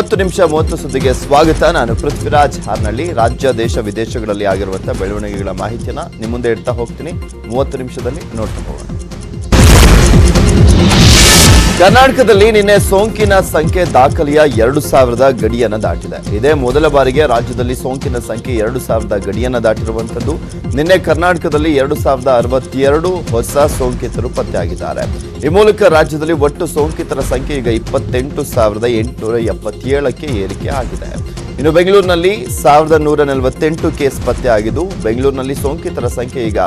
10 ನಿಮಿಷ 30 ಸುದ್ದಿಗೆ ಸ್ವಾಗತ. ನಾನು ಪೃಥ್ವಿರಾಜ್ ಹಾರ್ನಳ್ಳಿ. ರಾಜ್ಯ ದೇಶ ವಿದೇಶಗಳಲ್ಲಿ ಆಗಿರುವಂತಹ ಬೆಳವಣಿಗೆಗಳ ಮಾಹಿತಿಯನ್ನ ನಿಮ್ಮ ಮುಂದೆ ಇಡ್ತಾ ಹೋಗ್ತೀನಿ. 30 ನಿಮಿಷದಲ್ಲಿ ನೋಡ್ತಾ ಹೋಗೋಣ. ಕರ್ನಾಟಕದಲ್ಲಿ ನಿನ್ನೆ ಸೋಂಕಿನ ಸಂಖ್ಯೆ ದಾಖಲೆಯ 2000 ಗಡಿಯನ್ನು ದಾಟಿದೆ. ಇದೇ ಮೊದಲ ಬಾರಿಗೆ ರಾಜ್ಯದಲ್ಲಿ ಸೋಂಕಿನ ಸಂಖ್ಯೆ 2000 ಗಡಿಯನ್ನು ದಾಟಿರುವಂತದ್ದು. ನಿನ್ನೆ ಕರ್ನಾಟಕದಲ್ಲಿ 2062 ಹೊಸ ಸೋಂಕಿತರು ಪತ್ತೆಯಾಗಿದ್ದಾರೆ. ಈ ಮೂಲಕ ರಾಜ್ಯದಲ್ಲಿ ಒಟ್ಟು ಸೋಂಕಿತರ ಸಂಖ್ಯೆ ಈಗ 28877ಕ್ಕೆ ಏರಿಕೆ ಆಗಿದೆ. ಇನ್ನು ಬೆಂಗಳೂರಿನಲ್ಲಿ 1148 ಕೇಸ್ ಪತ್ತೆಯಾಗಿದ್ದು, ಬೆಂಗಳೂರಿನಲ್ಲಿ ಸೋಂಕಿತರ ಸಂಖ್ಯೆ ಈಗ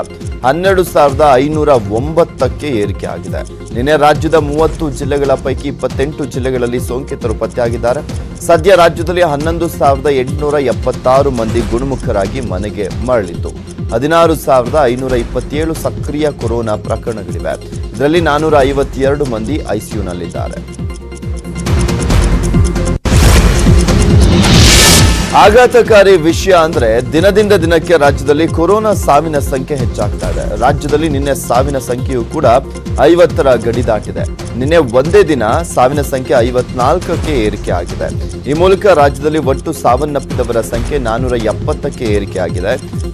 12509ಕ್ಕೆ ಏರಿಕೆ ಆಗಿದೆ. ನಿನ್ನೆ ರಾಜ್ಯದ 30 ಜಿಲ್ಲೆಗಳ ಪೈಕಿ 28 ಜಿಲ್ಲೆಗಳಲ್ಲಿ ಸೋಂಕಿತರು ಪತ್ತೆಯಾಗಿದ್ದಾರೆ. ಸದ್ಯ ರಾಜ್ಯದಲ್ಲಿ 11876 ಮಂದಿ ಗುಣಮುಖರಾಗಿ ಮನೆಗೆ ಮರಳಿದ್ದು, 16527 ಸಕ್ರಿಯ ಕೊರೋನಾ ಪ್ರಕರಣಗಳಿವೆ. ಇದರಲ್ಲಿ 452 ಮಂದಿ ಐಸಿಯುನಲ್ಲಿದ್ದಾರೆ. ಆಘಾತಕಾರಿ ವಿಷಯ ಅಂದ್ರೆ ದಿನದಿಂದ ದಿನಕ್ಕೆ ರಾಜ್ಯದಲ್ಲಿ ಕೊರೋನಾ ಸಾವಿನ ಸಂಖ್ಯೆ ಹೆಚ್ಚಾಗ್ತಾ ಇದೆ. ರಾಜ್ಯದಲ್ಲಿ ನಿನ್ನೆ ಸಾವಿನ ಸಂಖ್ಯೆಯೂ ಕೂಡ 50ರ ಗಡಿ ದಾಟಿದೆ. ನಿನ್ನೆ ಒಂದೇ ದಿನ ಸಾವಿನ ಸಂಖ್ಯೆ 54ಕ್ಕೆ ಏರಿಕೆ ಆಗಿದೆ. ಈ ಮೂಲಕ ರಾಜ್ಯದಲ್ಲಿ ಒಟ್ಟು ಸಾವನ್ನಪ್ಪಿದವರ ಸಂಖ್ಯೆ 470ಕ್ಕೆ ಏರಿಕೆ ಆಗಿದೆ.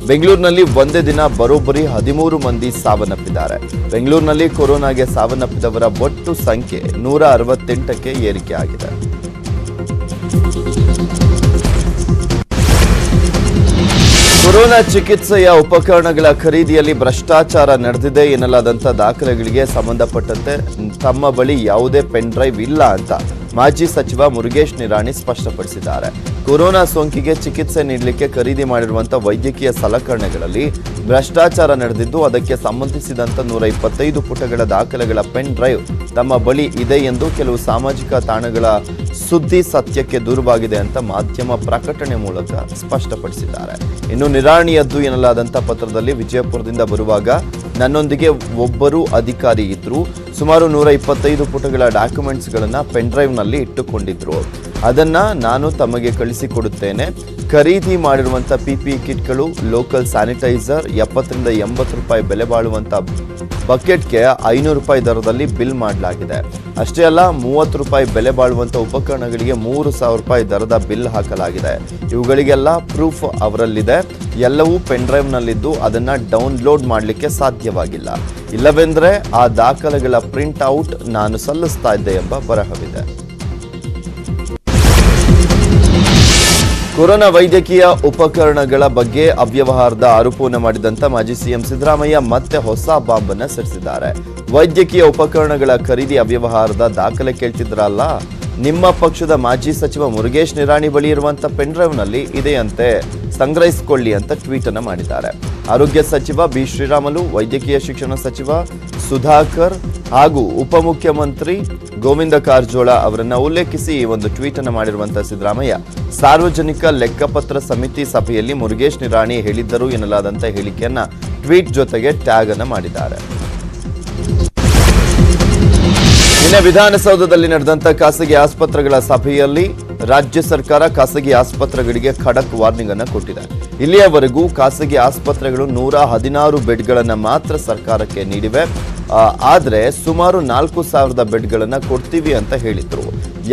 ಬೆಂಗಳೂರಿನಲ್ಲಿ ಒಂದೇ ದಿನ ಬರೋಬ್ಬರಿ 13 ಮಂದಿ ಸಾವನ್ನಪ್ಪಿದ್ದಾರೆ. ಬೆಂಗಳೂರಿನಲ್ಲಿ ಕೊರೋನಾಗೆ ಸಾವನ್ನಪ್ಪಿದವರ ಒಟ್ಟು ಸಂಖ್ಯೆ 168ಕ್ಕೆ ಏರಿಕೆ ಆಗಿದೆ. ಕೊರೋನಾ ಚಿಕಿತ್ಸೆಯ ಉಪಕರಣಗಳ ಖರೀದಿಯಲ್ಲಿ ಭ್ರಷ್ಟಾಚಾರ ನಡೆದಿದೆ ಎನ್ನಲಾದಂಥ ದಾಖಲೆಗಳಿಗೆ ಸಂಬಂಧಪಟ್ಟಂತೆ ತಮ್ಮ ಬಳಿ ಯಾವುದೇ ಪೆನ್ ಡ್ರೈವ್ ಇಲ್ಲ ಅಂತ ಮಾಜಿ ಸಚಿವ ಮುರುಗೇಶ್ ನಿರಾಣಿ ಸ್ಪಷ್ಟಪಡಿಸಿದ್ದಾರೆ. ಕೊರೋನಾ ಸೋಂಕಿಗೆ ಚಿಕಿತ್ಸೆ ನೀಡಲಿಕ್ಕೆ ಖರೀದಿ ಮಾಡಿರುವಂತಹ ವೈದ್ಯಕೀಯ ಸಲಕರಣೆಗಳಲ್ಲಿ ಭ್ರಷ್ಟಾಚಾರ ನಡೆದಿದ್ದು, ಅದಕ್ಕೆ ಸಂಬಂಧಿಸಿದಂತ 125 ಪುಟಗಳ ದಾಖಲೆಗಳ ಪೆನ್ ಡ್ರೈವ್ ತಮ್ಮ ಬಳಿ ಇದೆ ಎಂದು ಕೆಲವು ಸಾಮಾಜಿಕ ತಾಣಗಳ ಸುದ್ದಿ ಸತ್ಯಕ್ಕೆ ದೂರವಾಗಿದೆ ಅಂತ ಮಾಧ್ಯಮ ಪ್ರಕಟಣೆ ಮೂಲಕ ಸ್ಪಷ್ಟಪಡಿಸಿದ್ದಾರೆ. ಇನ್ನು ನಿರಾಣಿಯದ್ದು ಎನ್ನಲಾದಂಥ ಪತ್ರದಲ್ಲಿ ವಿಜಯಪುರದಿಂದ ಬರುವಾಗ ನನ್ನೊಂದಿಗೆ ಒಬ್ಬರು ಅಧಿಕಾರಿ ಇದ್ರು, ಸುಮಾರು 125 ಪುಟಗಳ ಡಾಕ್ಯುಮೆಂಟ್ಸ್ಗಳನ್ನು ಪೆನ್ ಡ್ರೈವ್ನಲ್ಲಿ ಇಟ್ಟುಕೊಂಡಿದ್ರು. ಅದನ್ನ ನಾನು ತಮಗೆ ಕಳಿಸಿಕೊಡುತ್ತೇನೆ. ಖರೀದಿ ಮಾಡಿರುವಂಥ PPE ಕಿಟ್ಗಳು, ಲೋಕಲ್ ಸ್ಯಾನಿಟೈಸರ್ 70ರಿಂದ 80 ರೂಪಾಯಿ ಬೆಲೆ ಬಾಳುವಂಥ ಬಕೆಟ್ಗೆ 500 ರೂಪಾಯಿ ದರದಲ್ಲಿ ಬಿಲ್ ಮಾಡಲಾಗಿದೆ. ಅಷ್ಟೇ ಅಲ್ಲ, 30 ರೂಪಾಯಿ ಬೆಲೆ ಬಾಳುವಂಥ ಉಪಕರಣಗಳಿಗೆ 3000 ರೂಪಾಯಿ ದರದ ಬಿಲ್ ಹಾಕಲಾಗಿದೆ. ಇವುಗಳಿಗೆಲ್ಲ ಪ್ರೂಫ್ ಅವರಲ್ಲಿದೆ. ಎಲ್ಲವೂ ಪೆನ್ ಡ್ರೈವ್ನಲ್ಲಿದ್ದು ಅದನ್ನ ಡೌನ್ಲೋಡ್ ಮಾಡಲಿಕ್ಕೆ ಸಾಧ್ಯವಾಗಿಲ್ಲ. ಇಲ್ಲವೆಂದರೆ ಆ ದಾಖಲೆಗಳ ಪ್ರಿಂಟ್ ಔಟ್ ನಾನು ಸಲ್ಲಿಸ್ತಾ ಇದ್ದೆ ಎಂಬ ಬರಹವಿದೆ. ಕೊರೋನಾ ವೈದ್ಯಕೀಯ ಉಪಕರಣಗಳ ಬಗ್ಗೆ ಅವ್ಯವಹಾರದ ಆರೋಪವನ್ನು ಮಾಡಿದಂತ ಮಾಜಿ ಸಿಎಂ ಸಿದ್ದರಾಮಯ್ಯ ಮತ್ತೆ ಹೊಸ ಬಾಂಬ್ ಅನ್ನು ಸಿಡಿಸಿದ್ದಾರೆ. ವೈದ್ಯಕೀಯ ಉಪಕರಣಗಳ ಖರೀದಿ ಅವ್ಯವಹಾರದ ದಾಖಲೆ ಕೇಳ್ತಿದ್ರಲ್ಲ, ನಿಮ್ಮ ಪಕ್ಷದ ಮಾಜಿ ಸಚಿವ ಮುರುಗೇಶ್ ನಿರಾಣಿ ಬಳಿ ಇರುವಂತಹ ಪೆನ್ ಡ್ರೈವ್ನಲ್ಲಿ ಇದೆಯಂತೆ, ಸಂಗ್ರಹಿಸಿಕೊಳ್ಳಿ ಅಂತ ಟ್ವೀಟ್ ಅನ್ನು ಮಾಡಿದ್ದಾರೆ. ಆರೋಗ್ಯ ಸಚಿವ ಬಿ ಶ್ರೀರಾಮುಲು, ವೈದ್ಯಕೀಯ ಶಿಕ್ಷಣ ಸಚಿವ ಸುಧಾಕರ್ ಹಾಗೂ ಉಪಮುಖ್ಯಮಂತ್ರಿ ಗೋವಿಂದ ಕಾರಜೋಳ ಅವರನ್ನ ಉಲ್ಲೇಖಿಸಿ ಈ ಒಂದು ಟ್ವೀಟ್ ಅನ್ನು ಮಾಡಿರುವಂತಹ ಸಿದ್ದರಾಮಯ್ಯ, ಸಾರ್ವಜನಿಕ ಲೆಕ್ಕಪತ್ರ ಸಮಿತಿ ಸಭೆಯಲ್ಲಿ ಮುರುಗೇಶ್ ನಿರಾಣಿ ಹೇಳಿದ್ದರು ಎನ್ನಲಾದಂಥ ಹೇಳಿಕೆಯನ್ನ ಟ್ವೀಟ್ ಜೊತೆಗೆ ಟ್ಯಾಗ್ ಅನ್ನು ಮಾಡಿದ್ದಾರೆ. ನಿನ್ನೆ ವಿಧಾನಸೌಧದಲ್ಲಿ ನಡೆದಂತ ಖಾಸಗಿ ಆಸ್ಪತ್ರೆಗಳ ಸಭೆಯಲ್ಲಿ ರಾಜ್ಯ ಸರ್ಕಾರ ಖಾಸಗಿ ಆಸ್ಪತ್ರೆಗಳಿಗೆ ಖಡಕ್ ವಾರ್ನಿಂಗ್ ಅನ್ನು ಕೊಟ್ಟಿದೆ. ಇಲ್ಲಿಯವರೆಗೂ ಖಾಸಗಿ ಆಸ್ಪತ್ರೆಗಳು 116 ಬೆಡ್ಗಳನ್ನು ಮಾತ್ರ ಸರ್ಕಾರಕ್ಕೆ ನೀಡಿವೆ. ಆದರೆ ಸುಮಾರು 4000 ಬೆಡ್ಗಳನ್ನು ಕೊಡ್ತೀವಿ ಅಂತ ಹೇಳಿದ್ರು.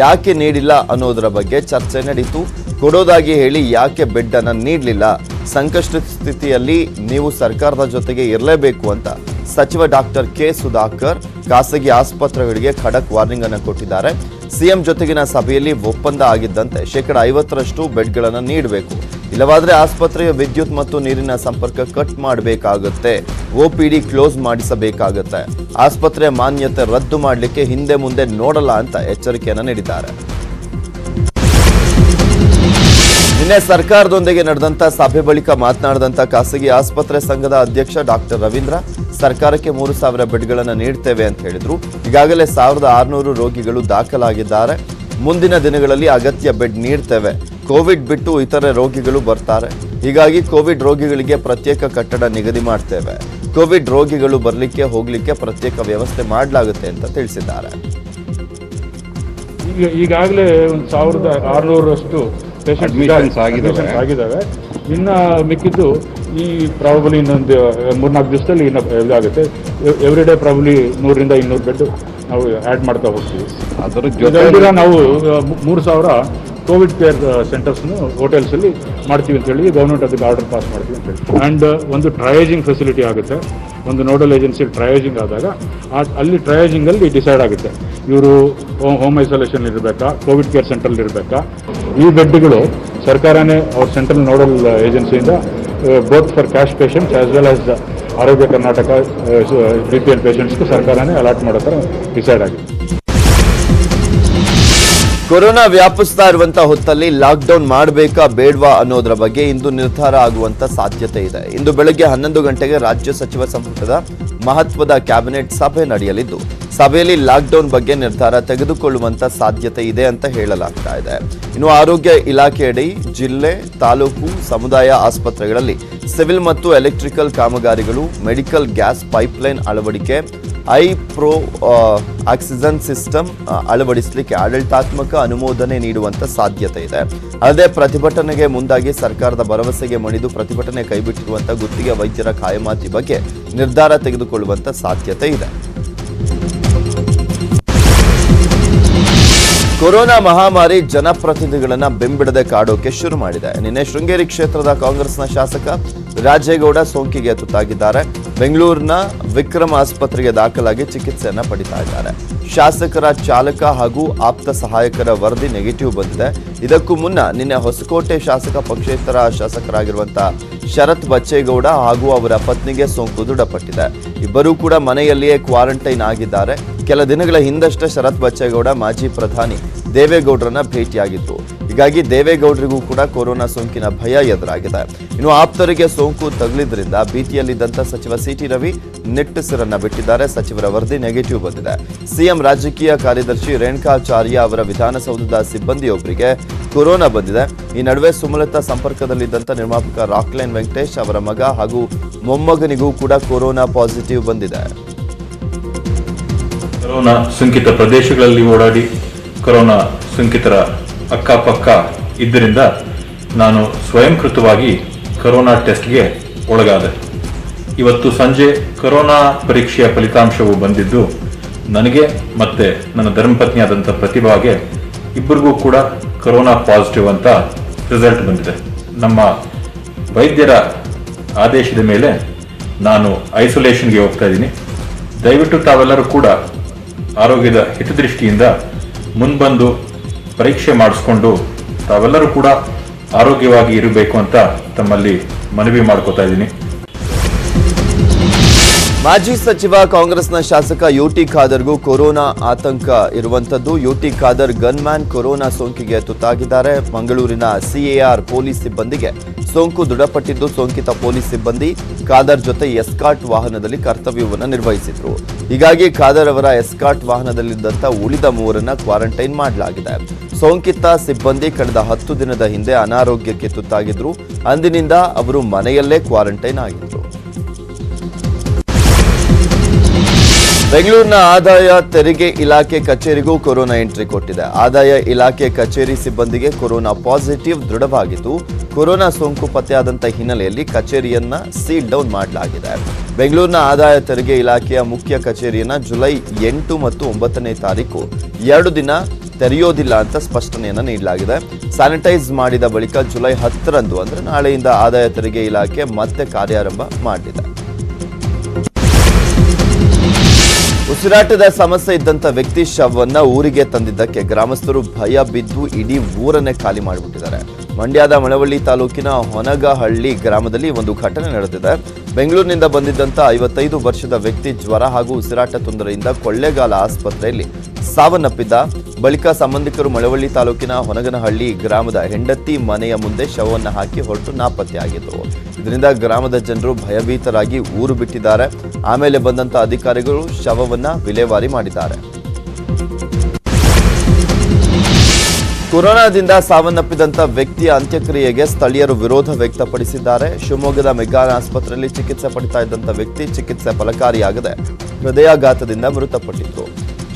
ಯಾಕೆ ನೀಡಿಲ್ಲ ಅನ್ನೋದರ ಬಗ್ಗೆ ಚರ್ಚೆ ನಡೀತು. ಕೊಡೋದಾಗಿ ಹೇಳಿ ಯಾಕೆ ಬೆಡ್ ಅನ್ನು ನೀಡಲಿಲ್ಲ? ಸಂಕಷ್ಟ ಸ್ಥಿತಿಯಲ್ಲಿ ನೀವು ಸರ್ಕಾರದ ಜೊತೆಗೆ ಇರಲೇಬೇಕು ಅಂತ ಸಚಿವ ಡಾಕ್ಟರ್ ಕೆ ಸುಧಾಕರ್ ಖಾಸಗಿ ಆಸ್ಪತ್ರೆಗಳಿಗೆ ಖಡಕ್ ವಾರ್ನಿಂಗ್ ಅನ್ನು ಕೊಟ್ಟಿದ್ದಾರೆ. ಸಿಎಂ ಜೊತೆಗಿನ ಸಭೆಯಲ್ಲಿ ಒಪ್ಪಂದ ಆಗಿದ್ದಂತೆ 50% ಬೆಡ್ಗಳನ್ನು ನೀಡಬೇಕು, ಇಲ್ಲವಾದ್ರೆ ಆಸ್ಪತ್ರೆಯ ವಿದ್ಯುತ್ ಮತ್ತು ನೀರಿನ ಸಂಪರ್ಕ ಕಟ್ ಮಾಡಬೇಕಾಗುತ್ತೆ, OPD ಕ್ಲೋಸ್ ಮಾಡಿಸಬೇಕಾಗುತ್ತೆ, ಆಸ್ಪತ್ರೆಯ ಮಾನ್ಯತೆ ರದ್ದು ಮಾಡಲಿಕ್ಕೆ ಹಿಂದೆ ಮುಂದೆ ನೋಡಲ್ಲ ಅಂತ ಎಚ್ಚರಿಕೆಯನ್ನು ನೀಡಿದ್ದಾರೆ. ನಿನ್ನೆ ಸರ್ಕಾರದೊಂದಿಗೆ ನಡೆದಂತ ಸಭೆ ಬಳಿಕ ಮಾತನಾಡಿದಂತ ಖಾಸಗಿ ಆಸ್ಪತ್ರೆ ಸಂಘದ ಅಧ್ಯಕ್ಷ ಡಾಕ್ಟರ್ ರವೀಂದ್ರ, ಸರ್ಕಾರಕ್ಕೆ 3000 ಬೆಡ್ಗಳನ್ನು ನೀಡ್ತೇವೆ ಅಂತ ಹೇಳಿದ್ರು. ಈಗಾಗಲೇ 1600 ರೋಗಿಗಳು ದಾಖಲಾಗಿದ್ದಾರೆ. ಮುಂದಿನ ದಿನಗಳಲ್ಲಿ ಅಗತ್ಯ ಬೆಡ್ ನೀಡ್ತೇವೆ. ಕೋವಿಡ್ ಬಿಟ್ಟು ಇತರೆ ರೋಗಿಗಳು ಬರ್ತಾರೆ, ಹೀಗಾಗಿ ಕೋವಿಡ್ ರೋಗಿಗಳಿಗೆ ಪ್ರತ್ಯೇಕ ಕಟ್ಟಡ ನಿಗದಿ ಮಾಡ್ತೇವೆ. ಕೋವಿಡ್ ರೋಗಿಗಳು ಬರಲಿಕ್ಕೆ ಹೋಗ್ಲಿಕ್ಕೆ ಪ್ರತ್ಯೇಕ ವ್ಯವಸ್ಥೆ ಮಾಡಲಾಗುತ್ತೆ ಅಂತ ತಿಳಿಸಿದ್ದಾರೆ. ಈಗಾಗಲೇ 1600ರಷ್ಟು ಪೇಷಂಟ್ಸ್ ಆಗಿದ್ದಾವೆ. ಇನ್ನು ಮಿಕ್ಕಿದ್ದು ಈ ಪ್ರಾಬಲಿ ಇನ್ನೊಂದು 3-4 ದಿವಸದಲ್ಲಿ ಇನ್ನು ಇದಾಗುತ್ತೆ. ಎವ್ರಿ ಡೇ ಪ್ರಾಬಲಿ 100ರಿಂದ 200 ಬೆಡ್ ನಾವು ಆ್ಯಡ್ ಮಾಡ್ತಾ ಹೋಗ್ತೀವಿ. ಅದರ ಜೊತೆ ನಾವು 3000 ಕೋವಿಡ್ ಕೇರ್ ಸೆಂಟರ್ಸ್ನು ಹೋಟೆಲ್ಸಲ್ಲಿ ಮಾಡ್ತೀವಿ ಅಂತ ಹೇಳಿ ಗೌರ್ಮೆಂಟ್ ಅದಕ್ಕೆ ಆರ್ಡರ್ ಪಾಸ್ ಮಾಡ್ತೀವಿ ಅಂತ ಹೇಳಿ. ಆ್ಯಂಡ್ ಒಂದು ಟ್ರಯೇಜಿಂಗ್ ಫೆಸಿಲಿಟಿ ಆಗುತ್ತೆ. ಒಂದು ನೋಡಲ್ ಏಜೆನ್ಸಿ ಟ್ರಯೇಜಿಂಗ್ ಆದಾಗ ಅಲ್ಲಿ ಟ್ರಯೇಜಿಂಗಲ್ಲಿ ಡಿಸೈಡ್ ಆಗುತ್ತೆ ಇವರು ಹೋಮ್ ಐಸೋಲೇಷನ್ ಇರಬೇಕಾ, ಕೋವಿಡ್ ಕೇರ್ ಸೆಂಟ್ರಲ್ಲಿ ಇರಬೇಕಾ. ಈ ಬೆಡ್ಗಳು ಸರ್ಕಾರನೇ ಅವ್ರ ಸೆಂಟ್ರಲ್ ನೋಡಲ್ ಏಜೆನ್ಸಿಯಿಂದ both for cash patients as well as Arogya Karnataka BPL ಪೇಷಂಟ್ಸ್ಗೆ ಸರ್ಕಾರನೇ ಅಲಾಟ್ ಮಾಡೋ ಥರ ಡಿಸೈಡ್ ಆಗಿದೆ. ಕೊರೋನಾ ವ್ಯಾಪಿಸ್ತಾ ಇರುವಂತಹ ಹೊತ್ತಲ್ಲಿ ಲಾಕ್ಡೌನ್ ಮಾಡಬೇಕಾ ಬೇಡವಾ ಅನ್ನೋದರ ಬಗ್ಗೆ ಇಂದು ನಿರ್ಧಾರ ಆಗುವಂತ ಸಾಧ್ಯತೆ ಇದೆ. ಇಂದು ಬೆಳಗ್ಗೆ 11 ಗಂಟೆಗೆ ರಾಜ್ಯ ಸಚಿವ ಸಂಪುಟದ ಮಹತ್ವದ ಕ್ಯಾಬಿನೆಟ್ ಸಭೆ ನಡೆಯಲಿದ್ದು, ಸಭೆಯಲ್ಲಿ ಲಾಕ್ಡೌನ್ ಬಗ್ಗೆ ನಿರ್ಧಾರ ತೆಗೆದುಕೊಳ್ಳುವಂತ ಸಾಧ್ಯತೆ ಇದೆ ಅಂತ ಹೇಳಲಾಗ್ತಾ ಇದೆ. ಇನ್ನು ಆರೋಗ್ಯ ಇಲಾಖೆಯಡಿ ಜಿಲ್ಲೆ, ತಾಲೂಕು, ಸಮುದಾಯ ಆಸ್ಪತ್ರೆಗಳಲ್ಲಿ ಸಿವಿಲ್ ಮತ್ತು ಎಲೆಕ್ಟ್ರಿಕಲ್ ಕಾಮಗಾರಿಗಳು, ಮೆಡಿಕಲ್ ಗ್ಯಾಸ್ ಪೈಪ್ಲೈನ್ ಅಳವಡಿಕೆ, ಐಪ್ರೋ ಆಕ್ಸಿಜನ್ ಸಿಸ್ಟಮ್ ಅಳವಡಿಸಲಿಕ್ಕೆ ಆಡಳಿತಾತ್ಮಕ ಅನುಮೋದನೆ ನೀಡುವಂತ ಸಾಧ್ಯತೆ ಇದೆ. ಅಲ್ಲದೆ ಪ್ರತಿಭಟನೆಗೆ ಮುಂದಾಗಿ ಸರ್ಕಾರದ ಭರವಸೆಗೆ ಮಣಿದು ಪ್ರತಿಭಟನೆ ಕೈಬಿಟ್ಟಿರುವಂತಹ ಗುತ್ತಿಗೆ ವೈದ್ಯರ ಖಾಯಮಾತಿ ಬಗ್ಗೆ ನಿರ್ಧಾರ ತೆಗೆದುಕೊಳ್ಳುವಂತ ಸಾಧ್ಯತೆ ಇದೆ. ಕೊರೋನಾ ಮಹಾಮಾರಿ ಜನಪ್ರತಿನಿಧಿಗಳನ್ನ ಬೆಂಬಿಡದೆ ಕಾಡೋಕೆ ಶುರು ಮಾಡಿದೆ. ನಿನ್ನೆ ಶೃಂಗೇರಿ ಕ್ಷೇತ್ರದ ಕಾಂಗ್ರೆಸ್ನ ಶಾಸಕ ರಾಜೇಗೌಡ ಸೋಂಕಿಗೆ ತುತ್ತಾಗಿದ್ದಾರೆ. ಬೆಂಗಳೂರಿನ ವಿಕ್ರಮ್ ಆಸ್ಪತ್ರೆಗೆ ದಾಖಲಾಗಿ ಚಿಕಿತ್ಸೆಯನ್ನ ಪಡಿತಾ ಇದ್ದಾರೆ. ಶಾಸಕರ ಚಾಲಕ ಹಾಗೂ ಆಪ್ತ ಸಹಾಯಕರ ವರದಿ ನೆಗೆಟಿವ್ ಬಂದಿದೆ. ಇದಕ್ಕೂ ಮುನ್ನ ನಿನ್ನೆ ಹೊಸಕೋಟೆ ಶಾಸಕ ಪಕ್ಷೇತರ ಶಾಸಕರಾಗಿರುವಂತಹ ಶರತ್ ಬಚ್ಚೇಗೌಡ ಹಾಗೂ ಅವರ ಪತ್ನಿಗೆ ಸೋಂಕು ದೃಢಪಟ್ಟಿದೆ. ಇಬ್ಬರೂ ಕೂಡ ಮನೆಯಲ್ಲಿಯೇ ಕ್ವಾರಂಟೈನ್ ಆಗಿದ್ದಾರೆ. ಕೆಲ ದಿನಗಳ ಹಿಂದಷ್ಟೇ ಶರತ್ ಬಚ್ಚೇಗೌಡ ಮಾಜಿ ಪ್ರಧಾನಿ ದೇವೇಗೌಡರನ್ನ ಭೇಟಿಯಾಗಿದ್ರು. ಹೀಗಾಗಿ ದೇವೇಗೌಡರಿಗೂ ಕೂಡ ಕೊರೋನಾ ಸೋಂಕಿನ ಭಯ ಎದುರಾಗಿದೆ. ಇನ್ನು ಆಪ್ತರಿಗೆ ಸೋಂಕು ತಗುಲಿದ್ರಿಂದ ಭೀತಿಯಲ್ಲಿದ್ದಂತ ಸಚಿವ CT ರವಿ ನಿಟ್ಟುಸಿರನ್ನ ಬಿಟ್ಟಿದ್ದಾರೆ. ಸಚಿವರ ವರದಿ ನೆಗೆಟಿವ್ ಬಂದಿದೆ. ಸಿಎಂ ರಾಜಕೀಯ ಕಾರ್ಯದರ್ಶಿ ರೇಣುಕಾಚಾರ್ಯ ಅವರ ವಿಧಾನಸೌಧದ ಸಿಬ್ಬಂದಿಯೊಬ್ಬರಿಗೆ ಕೊರೋನಾ ಬಂದಿದೆ. ಈ ನಡುವೆ ಸುಮಲತಾ ಸಂಪರ್ಕದಲ್ಲಿದ್ದಂತ ನಿರ್ಮಾಪಕ ರಾಕ್ಲೈನ್ ವೆಂಕಟೇಶ್ ಅವರ ಮಗ ಹಾಗೂ ಮೊಮ್ಮಗನಿಗೂ ಕೂಡ ಕೊರೋನಾ ಪಾಸಿಟಿವ್ ಬಂದಿದೆ. ಕೊರೋನಾ ಸೋಂಕಿತ ಪ್ರದೇಶಗಳಲ್ಲಿ ಓಡಾಡಿ ಕೊರೋನಾ ಸೋಂಕಿತರ ಅಕ್ಕಪಕ್ಕ ಇದ್ದರಿಂದ ನಾನು ಸ್ವಯಂಕೃತವಾಗಿ ಕೊರೋನಾ ಟೆಸ್ಟ್ಗೆ ಒಳಗಾದೆ. ಇವತ್ತು ಸಂಜೆ ಕೊರೋನಾ ಪರೀಕ್ಷೆಯ ಫಲಿತಾಂಶವು ಬಂದಿದ್ದು ನನಗೆ ಮತ್ತೆ ನನ್ನ ಧರ್ಮಪತ್ನಿಯಾದಂಥ ಪ್ರತಿಭಾಗೆ ಇಬ್ಬರಿಗೂ ಕೂಡ ಕೊರೋನಾ ಪಾಸಿಟಿವ್ ಅಂತ ರಿಸಲ್ಟ್ ಬಂದಿದೆ. ನಮ್ಮ ವೈದ್ಯರ ಆದೇಶದ ಮೇಲೆ ನಾನು ಐಸೋಲೇಷನ್ಗೆ ಹೋಗ್ತಾ ಇದ್ದೀನಿ. ದಯವಿಟ್ಟು ತಾವೆಲ್ಲರೂ ಕೂಡ ಆರೋಗ್ಯದ ಹಿತದೃಷ್ಟಿಯಿಂದ ಮುಂಬಂದು ಪರೀಕ್ಷೆ ಮಾಡಿಸ್ಕೊಂಡು ತಾವೆಲ್ಲರೂ ಕೂಡ ಆರೋಗ್ಯವಾಗಿ ಇರಬೇಕು ಅಂತ ತಮ್ಮಲ್ಲಿ ಮನವಿ ಮಾಡ್ಕೋತಾ ಇದ್ದೀನಿ. ಮಾಜಿ ಸಚಿವ ಕಾಂಗ್ರೆಸ್ನ ಶಾಸಕ UT ಖಾದರ್ಗೂ ಕೊರೋನಾ ಆತಂಕ ಇರುವಂತದ್ದು. UT ಖಾದರ್ ಗನ್ಮ್ಯಾನ್ ಕೊರೋನಾ ಸೋಂಕಿಗೆ ತುತ್ತಾಗಿದ್ದಾರೆ. ಮಂಗಳೂರಿನ CAR ಪೊಲೀಸ್ ಸಿಬ್ಬಂದಿಗೆ ಸೋಂಕು ದೃಢಪಟ್ಟಿದ್ದು, ಸೋಂಕಿತ ಪೊಲೀಸ್ ಸಿಬ್ಬಂದಿ ಖಾದರ್ ಜೊತೆ ಎಸ್ಕಾಟ್ ವಾಹನದಲ್ಲಿ ಕರ್ತವ್ಯವನ್ನು ನಿರ್ವಹಿಸಿದ್ರು. ಹೀಗಾಗಿ ಖಾದರ್ ಅವರ ಎಸ್ಕಾಟ್ ವಾಹನದಲ್ಲಿದ್ದಂಥ ಉಳಿದ ಮೂವರನ್ನ ಕ್ವಾರಂಟೈನ್ ಮಾಡಲಾಗಿದೆ. ಸೋಂಕಿತ ಸಿಬ್ಬಂದಿ ಕಳೆದ 10 ದಿನದ ಹಿಂದೆ ಅನಾರೋಗ್ಯಕ್ಕೆ ತುತ್ತಾಗಿದ್ರು. ಅಂದಿನಿಂದ ಅವರು ಮನೆಯಲ್ಲೇ ಕ್ವಾರಂಟೈನ್ ಆಗಿದ್ರು. ಬೆಂಗಳೂರಿನ ಆದಾಯ ತೆರಿಗೆ ಇಲಾಖೆ ಕಚೇರಿಗೂ ಕೊರೋನಾ ಎಂಟ್ರಿ ಕೊಟ್ಟಿದೆ. ಆದಾಯ ಇಲಾಖೆ ಕಚೇರಿ ಸಿಬ್ಬಂದಿಗೆ ಕೊರೋನಾ ಪಾಸಿಟಿವ್ ದೃಢವಾಗಿದ್ದು, ಕೊರೋನಾ ಸೋಂಕು ಪತ್ತೆಯಾದಂಥ ಹಿನ್ನೆಲೆಯಲ್ಲಿ ಕಚೇರಿಯನ್ನ ಸೀಲ್ ಡೌನ್ ಮಾಡಲಾಗಿದೆ. ಬೆಂಗಳೂರಿನ ಆದಾಯ ತೆರಿಗೆ ಇಲಾಖೆಯ ಮುಖ್ಯ ಕಚೇರಿಯನ್ನ ಜುಲೈ 8 ಮತ್ತು 9ನೇ ತಾರೀಕು 2 ದಿನ ತೆರೆಯೋದಿಲ್ಲ ಅಂತ ಸ್ಪಷ್ಟನೆಯನ್ನ ನೀಡಲಾಗಿದೆ. ಸ್ಯಾನಿಟೈಸ್ ಮಾಡಿದ ಬಳಿಕ ಜುಲೈ 10ರಂದು ಅಂದ್ರೆ ನಾಳೆಯಿಂದ ಆದಾಯ ತೆರಿಗೆ ಇಲಾಖೆ ಮತ್ತೆ ಕಾರ್ಯಾರಂಭ ಮಾಡಲಿದೆ. ಉಸಿರಾಟದ ಸಮಸ್ಯೆ ಇದ್ದಂತ ವ್ಯಕ್ತಿ ಶವವನ್ನ ಊರಿಗೆ ತಂದಿದ್ದಕ್ಕೆ ಗ್ರಾಮಸ್ಥರು ಭಯ ಬಿದ್ದು ಇಡೀ ಊರನ್ನೇ ಖಾಲಿ ಮಾಡಿಬಿಟ್ಟಿದ್ದಾರೆ. ಮಂಡ್ಯದ ಮಳವಳ್ಳಿ ತಾಲೂಕಿನ ಹೊನಗಹಳ್ಳಿ ಗ್ರಾಮದಲ್ಲಿ ಒಂದು ಘಟನೆ ನಡೆದಿದೆ. ಬೆಂಗಳೂರಿನಿಂದ ಬಂದಿದ್ದಂತ 55 ವರ್ಷದ ವ್ಯಕ್ತಿ ಜ್ವರ ಹಾಗೂ ಉಸಿರಾಟ ತೊಂದರೆಯಿಂದ ಕೊಳ್ಳೇಗಾಲ ಆಸ್ಪತ್ರೆಯಲ್ಲಿ ಸಾವನ್ನಪ್ಪಿದ್ದ. ಬಳಿಕ ಸಂಬಂಧಿಕರು ಮಳವಳ್ಳಿ ತಾಲೂಕಿನ ಹೊನಗನಹಳ್ಳಿ ಗ್ರಾಮದ ಹೆಂಡತಿ ಮನೆಯ ಮುಂದೆ ಶವವನ್ನು ಹಾಕಿ ಹೊರಟು ನಾಪತ್ತೆಯಾಗಿದ್ದರು. ಇದರಿಂದ ಗ್ರಾಮದ ಜನರು ಭಯಭೀತರಾಗಿ ಊರು ಬಿಟ್ಟಿದ್ದಾರೆ. ಆಮೇಲೆ ಬಂದಂತ ಅಧಿಕಾರಿಗಳು ಶವವನ್ನ ವಿಲೇವಾರಿ ಮಾಡಿದ್ದಾರೆ. ಕೊರೋನಾದಿಂದ ಸಾವನ್ನಪ್ಪಿದಂತ ವ್ಯಕ್ತಿಯ ಅಂತ್ಯಕ್ರಿಯೆಗೆ ಸ್ಥಳೀಯರು ವಿರೋಧ ವ್ಯಕ್ತಪಡಿಸಿದ್ದಾರೆ. ಶಿವಮೊಗ್ಗದ ಮೆಗ್ಗಾನ್ ಆಸ್ಪತ್ರೆಯಲ್ಲಿ ಚಿಕಿತ್ಸೆ ಪಡಿತಾ ಇದ್ದಂತ ವ್ಯಕ್ತಿ ಚಿಕಿತ್ಸೆ ಫಲಕಾರಿಯಾಗದೆ ಹೃದಯಾಘಾತದಿಂದ ಮೃತಪಟ್ಟಿದ್ರು.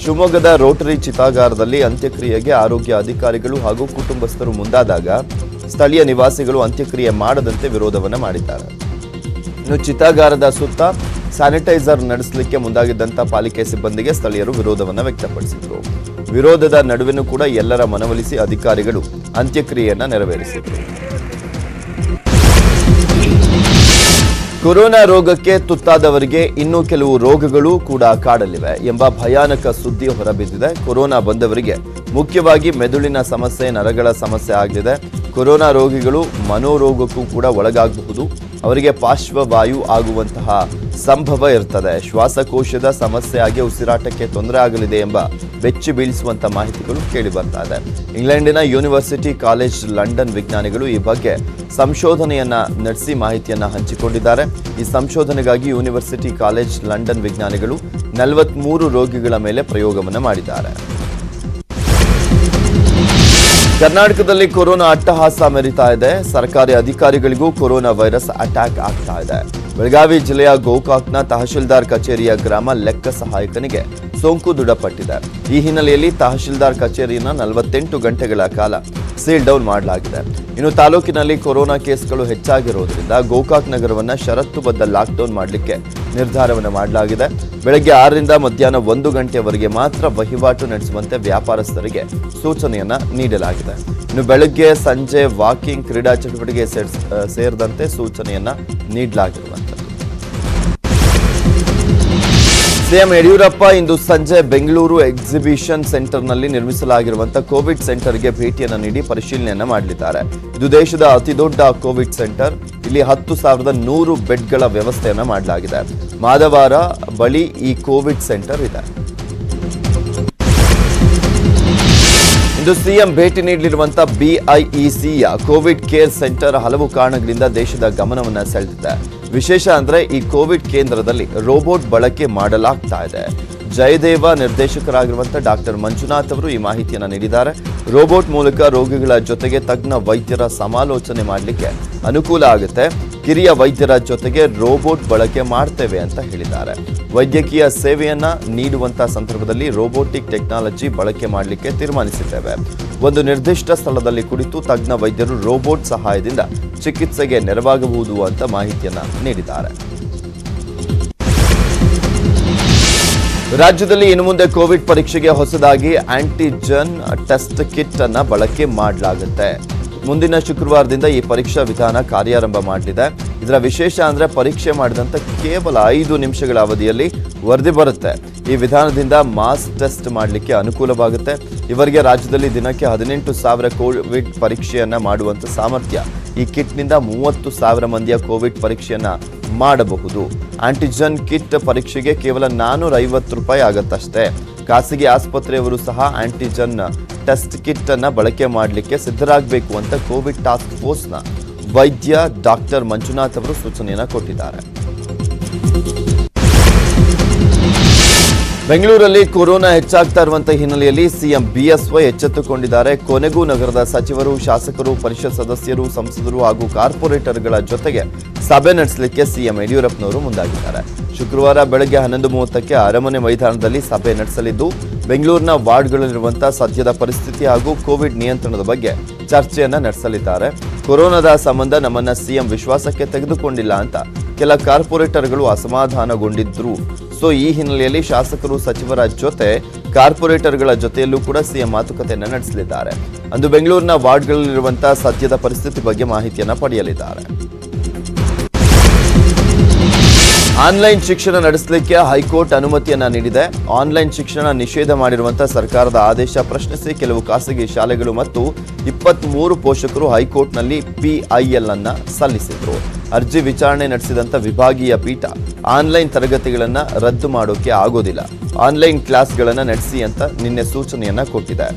ಶಿವಮೊಗ್ಗದ ರೋಟರಿ ಚಿತಾಗಾರದಲ್ಲಿ ಅಂತ್ಯಕ್ರಿಯೆಗೆ ಆರೋಗ್ಯ ಅಧಿಕಾರಿಗಳು ಹಾಗೂ ಕುಟುಂಬಸ್ಥರು ಮುಂದಾದಾಗ ಸ್ಥಳೀಯ ನಿವಾಸಿಗಳು ಅಂತ್ಯಕ್ರಿಯೆ ಮಾಡದಂತೆ ವಿರೋಧವನ್ನು ಮಾಡಿದ್ದಾರೆ. ಇನ್ನು ಚಿತಾಗಾರದ ಸುತ್ತ ಸ್ಯಾನಿಟೈಸರ್ ನಡೆಸಲಿಕ್ಕೆ ಮುಂದಾಗಿದ್ದಂಥ ಪಾಲಿಕೆ ಸಿಬ್ಬಂದಿಗೆ ಸ್ಥಳೀಯರು ವಿರೋಧವನ್ನು ವ್ಯಕ್ತಪಡಿಸಿದರು. ವಿರೋಧದ ನಡುವೆನೂ ಕೂಡ ಎಲ್ಲರ ಮನವೊಲಿಸಿ ಅಧಿಕಾರಿಗಳು ಅಂತ್ಯಕ್ರಿಯೆಯನ್ನ ನೆರವೇರಿಸಿದರು. ಕೊರೋನಾ ರೋಗಕ್ಕೆ ತುತ್ತಾದವರಿಗೆ ಇನ್ನೂ ಕೆಲವು ರೋಗಗಳು ಕೂಡ ಕಾಡಲಿವೆ ಎಂಬ ಭಯಾನಕ ಸುದ್ದಿ ಹೊರಬಿದ್ದಿದೆ. ಕೊರೋನಾ ಬಂದವರಿಗೆ ಮುಖ್ಯವಾಗಿ ಮೆದುಳಿನ ಸಮಸ್ಯೆ, ನರಗಳ ಸಮಸ್ಯೆ ಆಗಲಿದೆ. ಕೊರೋನಾ ರೋಗಿಗಳು ಮನೋರೋಗಕ್ಕೂ ಕೂಡ ಒಳಗಾಗಬಹುದು. ಅವರಿಗೆ ಪಾರ್ಶ್ವವಾಯು ಆಗುವಂತಹ ಸಂಭವ ಇರ್ತದೆ. ಶ್ವಾಸಕೋಶದ ಸಮಸ್ಯೆಯಾಗಿ ಉಸಿರಾಟಕ್ಕೆ ತೊಂದರೆ ಆಗಲಿದೆ ಎಂಬ ಬೆಚ್ಚಿ ಬೀಳಿಸುವಂತ ಮಾಹಿತಿಗಳು ಕೇಳಿ ಬರ್ತಾ ಇದೆ. ಇಂಗ್ಲೆಂಡಿನ ಯೂನಿವರ್ಸಿಟಿ ಕಾಲೇಜ್ ಲಂಡನ್ ವಿಜ್ಞಾನಿಗಳು ಈ ಬಗ್ಗೆ ಸಂಶೋಧನೆಯನ್ನ ನಡೆಸಿ ಮಾಹಿತಿಯನ್ನ ಹಂಚಿಕೊಂಡಿದ್ದಾರೆ. ಈ ಸಂಶೋಧನೆಗಾಗಿ ಯೂನಿವರ್ಸಿಟಿ ಕಾಲೇಜ್ ಲಂಡನ್ ವಿಜ್ಞಾನಿಗಳು 43 ರೋಗಿಗಳ ಮೇಲೆ ಪ್ರಯೋಗವನ್ನು ಮಾಡಿದ್ದಾರೆ. ಕರ್ನಾಟಕದಲ್ಲಿ ಕೊರೋನಾ ಅಟ್ಟಹಾಸ ಮೆರಿತಾ ಇದೆ. ಸರ್ಕಾರಿ ಅಧಿಕಾರಿಗಳಿಗೂ ಕೊರೋನಾ ವೈರಸ್ ಅಟ್ಯಾಕ್ ಆಗ್ತಾ ಇದೆ. ಬೆಳಗಾವಿ ಜಿಲ್ಲೆಯ ಗೋಕಾಕ್ನ ತಹಶೀಲ್ದಾರ್ ಕಚೇರಿಯ ಗ್ರಾಮ ಲೆಕ್ಕ ಸಹಾಯಕನಿಗೆ ಸೋಂಕು ದೃಢಪಟ್ಟಿದೆ. ಈ ಹಿನ್ನೆಲೆಯಲ್ಲಿ ತಹಶೀಲ್ದಾರ್ ಕಚೇರಿಯನ್ನು 48 ಗಂಟೆಗಳ ಕಾಲ ಸೀಲ್ ಡೌನ್ ಮಾಡಲಾಗಿದೆ. ಇನ್ನು ತಾಲೂಕಿನಲ್ಲಿ ಕೊರೋನಾ ಕೇಸ್ಗಳು ಹೆಚ್ಚಾಗಿರುವುದರಿಂದ ಗೋಕಾಕ್ ನಗರವನ್ನು ಷರತ್ತುಬದ್ಧ ಲಾಕ್ಡೌನ್ ಮಾಡಲಿಕ್ಕೆ ನಿರ್ಧಾರವನ್ನು ಮಾಡಲಾಗಿದೆ. ಬೆಳಗ್ಗೆ 6ರಿಂದ ಮಧ್ಯಾಹ್ನ 1 ಗಂಟೆಯವರೆಗೆ ಮಾತ್ರ ವಹಿವಾಟು ನಡೆಸುವಂತೆ ವ್ಯಾಪಾರಸ್ಥರಿಗೆ ಸೂಚನೆಯನ್ನ ನೀಡಲಾಗಿದೆ. ಇನ್ನು ಬೆಳಗ್ಗೆ ಸಂಜೆ ವಾಕಿಂಗ್, ಕ್ರೀಡಾ ಚಟುವಟಿಕೆ ಸೇರಿದಂತೆ ಸೂಚನೆಯನ್ನ ನೀಡಲಾಗಿರುವಂಥದ್ದು. ಸಿಎಂ ಯಡಿಯೂರಪ್ಪ ಇಂದು ಸಂಜೆ ಬೆಂಗಳೂರು ಎಕ್ಸಿಬಿಷನ್ ಸೆಂಟರ್ನಲ್ಲಿ ನಿರ್ಮಿಸಲಾಗಿರುವಂತಹ ಕೋವಿಡ್ ಸೆಂಟರ್ಗೆ ಭೇಟಿಯನ್ನು ನೀಡಿ ಪರಿಶೀಲನೆಯನ್ನ ಮಾಡಲಿದ್ದಾರೆ. ಇದು ದೇಶದ ಅತಿದೊಡ್ಡ ಕೋವಿಡ್ ಸೆಂಟರ್. ಇಲ್ಲಿ 10,100 ಬೆಡ್ಗಳ ವ್ಯವಸ್ಥೆಯನ್ನ ಮಾಡಲಾಗಿದೆ. ಮಾದವಾರ ಬಳಿ ಈ ಕೋವಿಡ್ ಸೆಂಟರ್ ಇದೆ. ಇಂದು ಸಿಎಂ ಭೇಟಿ ನೀಡಲಿರುವಂತಹ ಬಿಐಇಸಿಯ ಕೋವಿಡ್ ಕೇರ್ ಸೆಂಟರ್ ಹಲವು ಕಾರಣಗಳಿಂದ ದೇಶದ ಗಮನವನ್ನು ಸೆಳೆದಿದೆ. ವಿಶೇಷ ಅಂದ್ರೆ ಈ ಕೋವಿಡ್ ಕೇಂದ್ರದಲ್ಲಿ ರೋಬೋಟ್ ಬಳಕೆ ಮಾಡಲಾಗ್ತಾ ಇದೆ. ಜಯದೇವ ನಿರ್ದೇಶಕರಾಗಿರುವಂತಹ ಡಾಕ್ಟರ್ ಮಂಜುನಾಥ್ ಅವರು ಈ ಮಾಹಿತಿಯನ್ನು ನೀಡಿದ್ದಾರೆ. ರೋಬೋಟ್ ಮೂಲಕ ರೋಗಿಗಳ ಜೊತೆಗೆ ತಜ್ಞ ವೈದ್ಯರ ಸಮಾಲೋಚನೆ ಮಾಡಲಿಕ್ಕೆ ಅನುಕೂಲ ಆಗುತ್ತೆ. ಕಿರಿಯ ವೈದ್ಯರ ಜೊತೆಗೆ ರೋಬೋಟ್ ಬಳಕೆ ಮಾಡ್ತೇವೆ ಅಂತ ಹೇಳಿದ್ದಾರೆ. ವೈದ್ಯಕೀಯ ಸೇವೆಯನ್ನ ನೀಡುವಂತಹ ಸಂದರ್ಭದಲ್ಲಿ ರೋಬೋಟಿಕ್ ಟೆಕ್ನಾಲಜಿ ಬಳಕೆ ಮಾಡಲಿಕ್ಕೆ ತೀರ್ಮಾನಿಸಿದ್ದೇವೆ. ಒಂದು ನಿರ್ದಿಷ್ಟ ಸ್ಥಳದಲ್ಲಿ ಕುಳಿತು ತಜ್ಞ ವೈದ್ಯರು ರೋಬೋಟ್ ಸಹಾಯದಿಂದ ಚಿಕಿತ್ಸೆಗೆ ನೆರವಾಗಬಹುದು ಅಂತ ಮಾಹಿತಿಯನ್ನ ನೀಡಿದ್ದಾರೆ. ರಾಜ್ಯದಲ್ಲಿ ಇನ್ನು ಮುಂದೆ ಕೋವಿಡ್ ಪರೀಕ್ಷೆಗೆ ಹೊಸದಾಗಿ ಆಂಟಿಜನ್ ಟೆಸ್ಟ್ ಕಿಟ್ ಅನ್ನ ಬಳಕೆ ಮಾಡಲಾಗುತ್ತೆ. ಮುಂದಿನ ಶುಕ್ರವಾರದಿಂದ ಈ ಪರೀಕ್ಷಾ ವಿಧಾನ ಕಾರ್ಯಾರಂಭ ಮಾಡಲಿದೆ. ಇದರ ವಿಶೇಷ ಅಂದ್ರೆ ಪರೀಕ್ಷೆ ಮಾಡಿದಂತ ಕೇವಲ 5 ನಿಮಿಷಗಳ ಅವಧಿಯಲ್ಲಿ ವರದಿ ಬರುತ್ತೆ. ಈ ವಿಧಾನದಿಂದ ಮಾಸ್ ಟೆಸ್ಟ್ ಮಾಡಲಿಕ್ಕೆ ಅನುಕೂಲವಾಗುತ್ತೆ. ಇವರಿಗೆ ರಾಜ್ಯದಲ್ಲಿ ದಿನಕ್ಕೆ 18,000 ಕೋವಿಡ್ ಪರೀಕ್ಷೆಯನ್ನ ಮಾಡುವಂತ ಸಾಮರ್ಥ್ಯ ಈ ಕಿಟ್ನಿಂದ 30,000 ಮಂದಿಯ ಕೋವಿಡ್ ಪರೀಕ್ಷೆಯನ್ನ ಮಾಡಬಹುದು. ಆಂಟಿಜನ್ ಕಿಟ್ ಪರೀಕ್ಷೆಗೆ ಕೇವಲ 450 ರೂಪಾಯಿ ಆಗತ್ತಷ್ಟೇ. ಖಾಸಗಿ ಆಸ್ಪತ್ರೆಯವರು ಸಹ ಆಂಟಿಜನ್ ಟೆಸ್ಟ್ ಕಿಟ್ ಅನ್ನ ಬಳಕೆ ಮಾಡಲಿಕ್ಕೆ ಸಿದ್ಧರಾಗಬೇಕು ಅಂತ ಕೋವಿಡ್ ಟಾಸ್ಕ್ ಫೋರ್ಸ್ನ ವೈದ್ಯ ಡಾಕ್ಟರ್ ಮಂಜುನಾಥ್ ಅವರು ಸೂಚನೆಯನ್ನ ಕೊಟ್ಟಿದ್ದಾರೆ. ಬೆಂಗಳೂರಲ್ಲಿ ಕೊರೋನಾ ಹೆಚ್ಚಾಗ್ತಾ ಇರುವಂತಹ ಹಿನ್ನೆಲೆಯಲ್ಲಿ ಸಿಎಂ ಬಿಎಸ್ವೈ ಎಚ್ಚೆತ್ತುಕೊಂಡಿದ್ದಾರೆ. ಕೊನೆಗೂ ನಗರದ ಸಚಿವರು, ಶಾಸಕರು, ಪರಿಷತ್ ಸದಸ್ಯರು, ಸಂಸದರು ಹಾಗೂ ಕಾರ್ಪೊರೇಟರ್ಗಳ ಜೊತೆಗೆ ಸಭೆ ನಡೆಸಲಿಕ್ಕೆ ಸಿಎಂ ಯಡಿಯೂರಪ್ಪನವರು ಮುಂದಾಗಿದ್ದಾರೆ. ಶುಕ್ರವಾರ ಬೆಳಗ್ಗೆ 11:30ಕ್ಕೆ ಅರಮನೆ ಮೈದಾನದಲ್ಲಿ ಸಭೆ ನಡೆಸಲಿದ್ದು ಬೆಂಗಳೂರಿನ ವಾರ್ಡ್ಗಳಲ್ಲಿರುವಂತಹ ಸದ್ಯದ ಪರಿಸ್ಥಿತಿ ಹಾಗೂ ಕೋವಿಡ್ ನಿಯಂತ್ರಣದ ಬಗ್ಗೆ ಚರ್ಚೆಯನ್ನ ನಡೆಸಲಿದ್ದಾರೆ. ಕೊರೋನಾದ ಸಂಬಂಧ ನಮ್ಮನ್ನ ಸಿಎಂ ವಿಶ್ವಾಸಕ್ಕೆ ತೆಗೆದುಕೊಂಡಿಲ್ಲ ಅಂತ ಕೆಲ ಕಾರ್ಪೊರೇಟರ್ಗಳು ಅಸಮಾಧಾನಗೊಂಡಿದ್ರು. ಈ ಹಿನ್ನೆಲೆಯಲ್ಲಿ ಶಾಸಕರು, ಸಚಿವರ ಜೊತೆ ಕಾರ್ಪೊರೇಟರ್ಗಳ ಜೊತೆಯಲ್ಲೂ ಕೂಡ ಸಿಎಂ ಮಾತುಕತೆಯನ್ನು ನಡೆಸಲಿದ್ದಾರೆ. ಅಂದು ಬೆಂಗಳೂರಿನ ವಾರ್ಡ್ಗಳಲ್ಲಿರುವಂತಹ ಸದ್ಯದ ಪರಿಸ್ಥಿತಿ ಬಗ್ಗೆ ಮಾಹಿತಿಯನ್ನ ಪಡೆಯಲಿದ್ದಾರೆ. ಆನ್ಲೈನ್ ಶಿಕ್ಷಣ ನಡೆಸಲಿಕ್ಕೆ ಹೈಕೋರ್ಟ್ ಅನುಮತಿಯನ್ನ ನೀಡಿದೆ. ಆನ್ಲೈನ್ ಶಿಕ್ಷಣ ನಿಷೇಧ ಮಾಡಿರುವಂತಹ ಸರ್ಕಾರದ ಆದೇಶ ಪ್ರಶ್ನಿಸಿ ಕೆಲವು ಖಾಸಗಿ ಶಾಲೆಗಳು ಮತ್ತು 23 ಪೋಷಕರು ಹೈಕೋರ್ಟ್ನಲ್ಲಿ ಪಿಐಎಲ್ ಅನ್ನ ಸಲ್ಲಿಸಿದ್ರು. ಅರ್ಜಿ ವಿಚಾರಣೆ ನಡೆಸಿದಂತ ವಿಭಾಗೀಯ ಪೀಠ ಆನ್ಲೈನ್ ತರಗತಿಗಳನ್ನ ರದ್ದು ಮಾಡೋಕೆ ಆಗೋದಿಲ್ಲ, ಆನ್ಲೈನ್ ಕ್ಲಾಸ್ಗಳನ್ನ ನಡೆಸಿ ಅಂತ ನಿನ್ನೆ ಸೂಚನೆಯನ್ನ ಕೊಟ್ಟಿದೆ.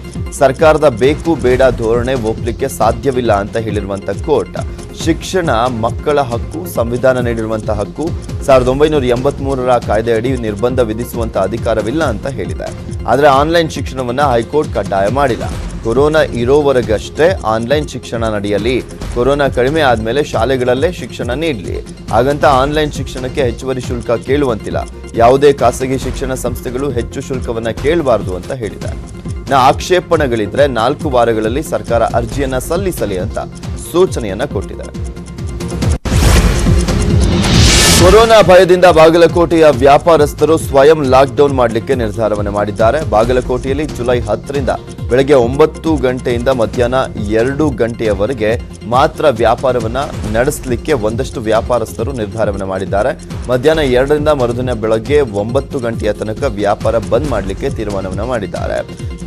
ಸರ್ಕಾರದ ಬೇಕು ಬೇಡ ಧೋರಣೆ ಒಪ್ಪಲಿಕ್ಕೆ ಸಾಧ್ಯವಿಲ್ಲ ಅಂತ ಹೇಳಿರುವಂತ ಕೋರ್ಟ್, ಶಿಕ್ಷಣ ಮಕ್ಕಳ ಹಕ್ಕು, ಸಂವಿಧಾನ ನೀಡಿರುವಂತಹ ಹಕ್ಕು, 1983ರ ಕಾಯ್ದೆಯಡಿ ನಿರ್ಬಂಧ ವಿಧಿಸುವಂತ ಅಧಿಕಾರವಿಲ್ಲ ಅಂತ ಹೇಳಿದೆ. ಆದರೆ ಆನ್ಲೈನ್ ಶಿಕ್ಷಣವನ್ನ ಹೈಕೋರ್ಟ್ ಕಡ್ಡಾಯ ಮಾಡಿಲ್ಲ. ಕೊರೋನಾ ಇರೋವರೆಗಷ್ಟೇ ಆನ್ಲೈನ್ ಶಿಕ್ಷಣ ನಡೆಯಲಿ, ಕೊರೋನಾ ಕಡಿಮೆ ಆದ್ಮೇಲೆ ಶಾಲೆಗಳಲ್ಲೇ ಶಿಕ್ಷಣ ನೀಡಲಿ, ಹಾಗಂತ ಆನ್ಲೈನ್ ಶಿಕ್ಷಣಕ್ಕೆ ಹೆಚ್ಚುವರಿ ಶುಲ್ಕ ಕೇಳುವಂತಿಲ್ಲ. ಯಾವುದೇ ಖಾಸಗಿ ಶಿಕ್ಷಣ ಸಂಸ್ಥೆಗಳು ಹೆಚ್ಚು ಶುಲ್ಕವನ್ನ ಕೇಳಬಾರದು ಅಂತ ಹೇಳಿದೆ. ಆಕ್ಷೇಪಣೆಗಳಿದ್ರೆ 4 ವಾರಗಳಲ್ಲಿ ಸರ್ಕಾರ ಅರ್ಜಿಯನ್ನ ಸಲ್ಲಿಸಲಿ ಅಂತ ಸೂಚನೆಯನ್ನ ಕೊಟ್ಟಿದೆ. ಕೊರೋನಾ ಭಯದಿಂದ ಬಾಗಲಕೋಟೆಯ ವ್ಯಾಪಾರಸ್ಥರು ಸ್ವಯಂ ಲಾಕ್ಡೌನ್ ಮಾಡಲಿಕ್ಕೆ ನಿರ್ಧಾರವನ್ನು ಮಾಡಿದ್ದಾರೆ. ಬಾಗಲಕೋಟೆಯಲ್ಲಿ ಜುಲೈ 10ರಿಂದ ಬೆಳಗ್ಗೆ 9 ಗಂಟೆಯಿಂದ ಮಧ್ಯಾಹ್ನ 2 ಗಂಟೆಯವರೆಗೆ ಮಾತ್ರ ವ್ಯಾಪಾರವನ್ನ ನಡೆಸಲಿಕ್ಕೆ ಒಂದಷ್ಟು ವ್ಯಾಪಾರಸ್ಥರು ನಿರ್ಧಾರವನ್ನು ಮಾಡಿದ್ದಾರೆ. ಮಧ್ಯಾಹ್ನ 2ರಿಂದ ಮರುದಿನ ಬೆಳಗ್ಗೆ 9 ಗಂಟೆಯ ತನಕ ವ್ಯಾಪಾರ ಬಂದ್ ಮಾಡಲಿಕ್ಕೆ ತೀರ್ಮಾನವನ್ನು ಮಾಡಿದ್ದಾರೆ.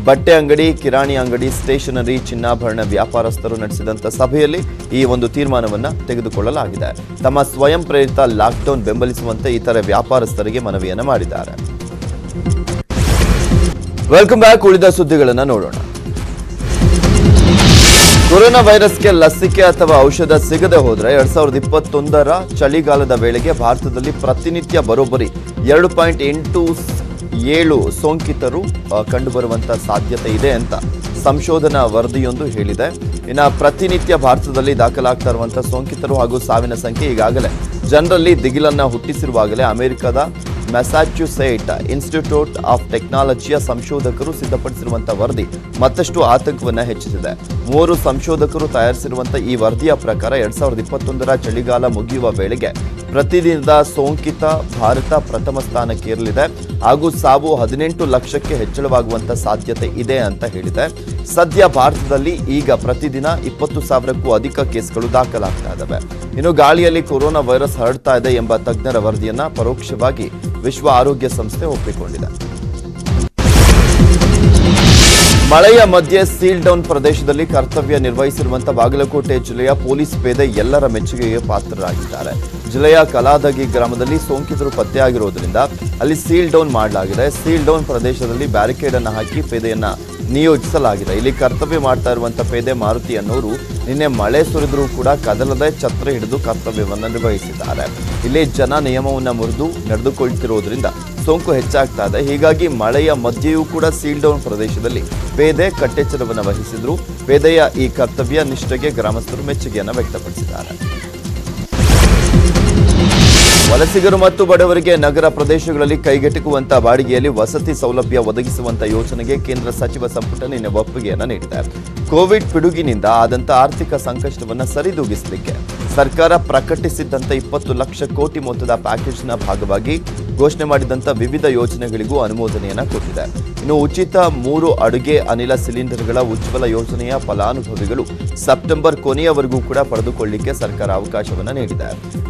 ಬಟ್ಟೆ ಅಂಗಡಿ, ಕಿರಾಣಿ ಅಂಗಡಿ, ಸ್ಟೇಷನರಿ, ಚಿನ್ನಾಭರಣ ವ್ಯಾಪಾರಸ್ಥರು ನಡೆಸಿದಂತ ಸಭೆಯಲ್ಲಿ ಈ ಒಂದು ತೀರ್ಮಾನವನ್ನ ತೆಗೆದುಕೊಳ್ಳಲಾಗಿದೆ. ತಮ್ಮ ಸ್ವಯಂ ಪ್ರೇರಿತ ಲಾಕ್ಡೌನ್ ಬೆಂಬಲಿಸುವಂತೆ ಇತರೆ ವ್ಯಾಪಾರಸ್ಥರಿಗೆ ಮನವಿಯನ್ನ ಮಾಡಿದ್ದಾರೆ. Welcome back. ಉಳಿದ ಸುದ್ದಿಗಳನ್ನ ನೋಡೋಣ. ಕೊರೋನಾ ವೈರಸ್ಗೆ ಲಸಿಕೆ ಅಥವಾ ಔಷಧ ಸಿಗದೆ ಹೋದ್ರೆ 2021ರ ಚಳಿಗಾಲದ ವೇಳೆಗೆ ಭಾರತದಲ್ಲಿ ಪ್ರತಿನಿತ್ಯ ಬರೋಬ್ಬರಿ 2.87 ಸೋಂಕಿತರು ಕಂಡುಬರುವಂತ ಸಾಧ್ಯತೆ ಇದೆ ಅಂತ ಸಂಶೋಧನಾ ವರದಿಯೊಂದು ಹೇಳಿದೆ. ಇನ್ನು ಪ್ರತಿನಿತ್ಯ ಭಾರತದಲ್ಲಿ ದಾಖಲಾಗ್ತಾ ಇರುವಂತಹ ಸೋಂಕಿತರು ಹಾಗೂ ಸಾವಿನ ಸಂಖ್ಯೆ ಈಗಾಗಲೇ ಜನರಲ್ಲಿ ದಿಗಿಲನ್ನ ಹುಟ್ಟಿಸಿರುವಾಗಲೇ ಅಮೆರಿಕದ ಮ್ಯಾಸಾಚ್ಯುಸೆಟ್ಸ್ ಇನ್ಸ್ಟಿಟ್ಯೂಟ್ ಆಫ್ ಟೆಕ್ನಾಲಜಿಯ ಸಂಶೋಧಕರು ಸಿದ್ಧಪಡಿಸಿರುವಂತಹ ವರದಿ ಮತ್ತಷ್ಟು ಆತಂಕವನ್ನ ಹೆಚ್ಚಿಸಿದೆ. 3 ಸಂಶೋಧಕರು ತಯಾರಿಸಿರುವಂತಹ ಈ ವರದಿಯ ಪ್ರಕಾರ 2021ರ ಚಳಿಗಾಲ ಮುಗಿಯುವ ವೇಳೆಗೆ ಪ್ರತಿದಿನದ ಸೋಂಕಿತ ಭಾರತ ಪ್ರಥಮ ಸ್ಥಾನಕ್ಕೇರಲಿದೆ ಹಾಗೂ ಸಾವು 18 ಲಕ್ಷಕ್ಕೆ ಹೆಚ್ಚಳವಾಗುವಂತ ಸಾಧ್ಯತೆ ಇದೆ ಅಂತ ಹೇಳಿದೆ. ಸದ್ಯ ಭಾರತದಲ್ಲಿ ಈಗ ಪ್ರತಿದಿನ 20,000ಕ್ಕೂ ಅಧಿಕ ಕೇಸ್ಗಳು ದಾಖಲಾಗ್ತಾ ಇದ್ದಾವೆ. ಇನ್ನು ಗಾಳಿಯಲ್ಲಿ ಕೊರೋನಾ ವೈರಸ್ ಹರಡ್ತಾ ಇದೆ ಎಂಬ ತಜ್ಞರ ವರದಿಯನ್ನ ಪರೋಕ್ಷವಾಗಿ ವಿಶ್ವ ಆರೋಗ್ಯ ಸಂಸ್ಥೆ ಒಪ್ಪಿಕೊಂಡಿದೆ. ಮಳೆಯ ಮಧ್ಯೆ ಸೀಲ್ ಡೌನ್ ಪ್ರದೇಶದಲ್ಲಿ ಕರ್ತವ್ಯ ನಿರ್ವಹಿಸಿರುವಂತಹ ಬಾಗಲಕೋಟೆ ಜಿಲ್ಲೆಯ ಪೊಲೀಸ್ ಪೇದೆ ಎಲ್ಲರ ಮೆಚ್ಚುಗೆಗೆ ಪಾತ್ರರಾಗಿದ್ದಾರೆ. ಜಿಲ್ಲೆಯ ಕಲಾದಗಿ ಗ್ರಾಮದಲ್ಲಿ ಸೋಂಕಿತರು ಪತ್ತೆಯಾಗಿರುವುದರಿಂದ ಅಲ್ಲಿ ಸೀಲ್ ಡೌನ್ ಮಾಡಲಾಗಿದೆ. ಸೀಲ್ ಡೌನ್ ಪ್ರದೇಶದಲ್ಲಿ ಬ್ಯಾರಿಕೇಡ್ ಅನ್ನು ಹಾಕಿ ಪೇದೆಯನ್ನ ನಿಯೋಜಿಸಲಾಗಿದೆ. ಇಲ್ಲಿ ಕರ್ತವ್ಯ ಮಾಡ್ತಾ ಇರುವಂತಹ ಪೇದೆ ಮಾರುತಿ ಅನ್ನೋರು ನಿನ್ನೆ ಮಳೆ ಸುರಿದರೂ ಕೂಡ ಕದಲದೆ ಛತ್ರ ಹಿಡಿದು ಕರ್ತವ್ಯವನ್ನು ನಿರ್ವಹಿಸಿದ್ದಾರೆ. ಇಲ್ಲಿ ಜನ ನಿಯಮವನ್ನು ಮುರಿದು ನಡೆದುಕೊಳ್ತಿರೋದ್ರಿಂದ ಸೋಂಕು ಹೆಚ್ಚಾಗ್ತಾ ಇದೆ. ಹೀಗಾಗಿ ಮಳೆಯ ಮಧ್ಯೆಯೂ ಕೂಡ ಸೀಲ್ ಡೌನ್ ಪ್ರದೇಶದಲ್ಲಿ ಪೇದೆ ಕಟ್ಟೆಚ್ಚರವನ್ನು ವಹಿಸಿದ್ರು. ಪೇದೆಯ ಈ ಕರ್ತವ್ಯ ನಿಷ್ಠೆಗೆ ಗ್ರಾಮಸ್ಥರು ಮೆಚ್ಚುಗೆಯನ್ನು ವ್ಯಕ್ತಪಡಿಸಿದ್ದಾರೆ. ವಲಸಿಗರು ಮತ್ತು ಬಡವರಿಗೆ ನಗರ ಪ್ರದೇಶಗಳಲ್ಲಿ ಕೈಗೆಟುಕುವಂತ ಬಾಡಿಗೆಯಲ್ಲಿ ವಸತಿ ಸೌಲಭ್ಯ ಒದಗಿಸುವಂತ ಯೋಜನೆಗೆ ಕೇಂದ್ರ ಸಚಿವ ಸಂಪುಟ ನಿನ್ನೆ ಒಪ್ಪಿಗೆಯನ್ನು ನೀಡಿದೆ. ಕೋವಿಡ್ ಪಿಡುಗಿನಿಂದ ಆದಂತ ಆರ್ಥಿಕ ಸಂಕಷ್ಟವನ್ನು ಸರಿದೂಗಿಸಲಿಕ್ಕೆ ಸರ್ಕಾರ ಪ್ರಕಟಿಸಿದ್ದಂತ 20 ಲಕ್ಷ ಕೋಟಿ ಮೊತ್ತದ ಪ್ಯಾಕೇಜ್ನ ಭಾಗವಾಗಿ ಘೋಷಣೆ ಮಾಡಿದಂತ ವಿವಿಧ ಯೋಜನೆಗಳಿಗೂ ಅನುಮೋದನೆಯನ್ನ ಕೊಟ್ಟಿದೆ. ಇನ್ನು ಉಚಿತ 3 ಅಡುಗೆ ಅನಿಲ ಸಿಲಿಂಡರ್ಗಳ ಉಜ್ವಲ ಯೋಜನೆಯ ಫಲಾನುಭವಿಗಳು ಸೆಪ್ಟೆಂಬರ್ ಕೊನೆಯವರೆಗೂ ಕೂಡ ಪಡೆದುಕೊಳ್ಳಲಿಕ್ಕೆ ಸರ್ಕಾರ ಅವಕಾಶವನ್ನು ನೀಡಿದೆ.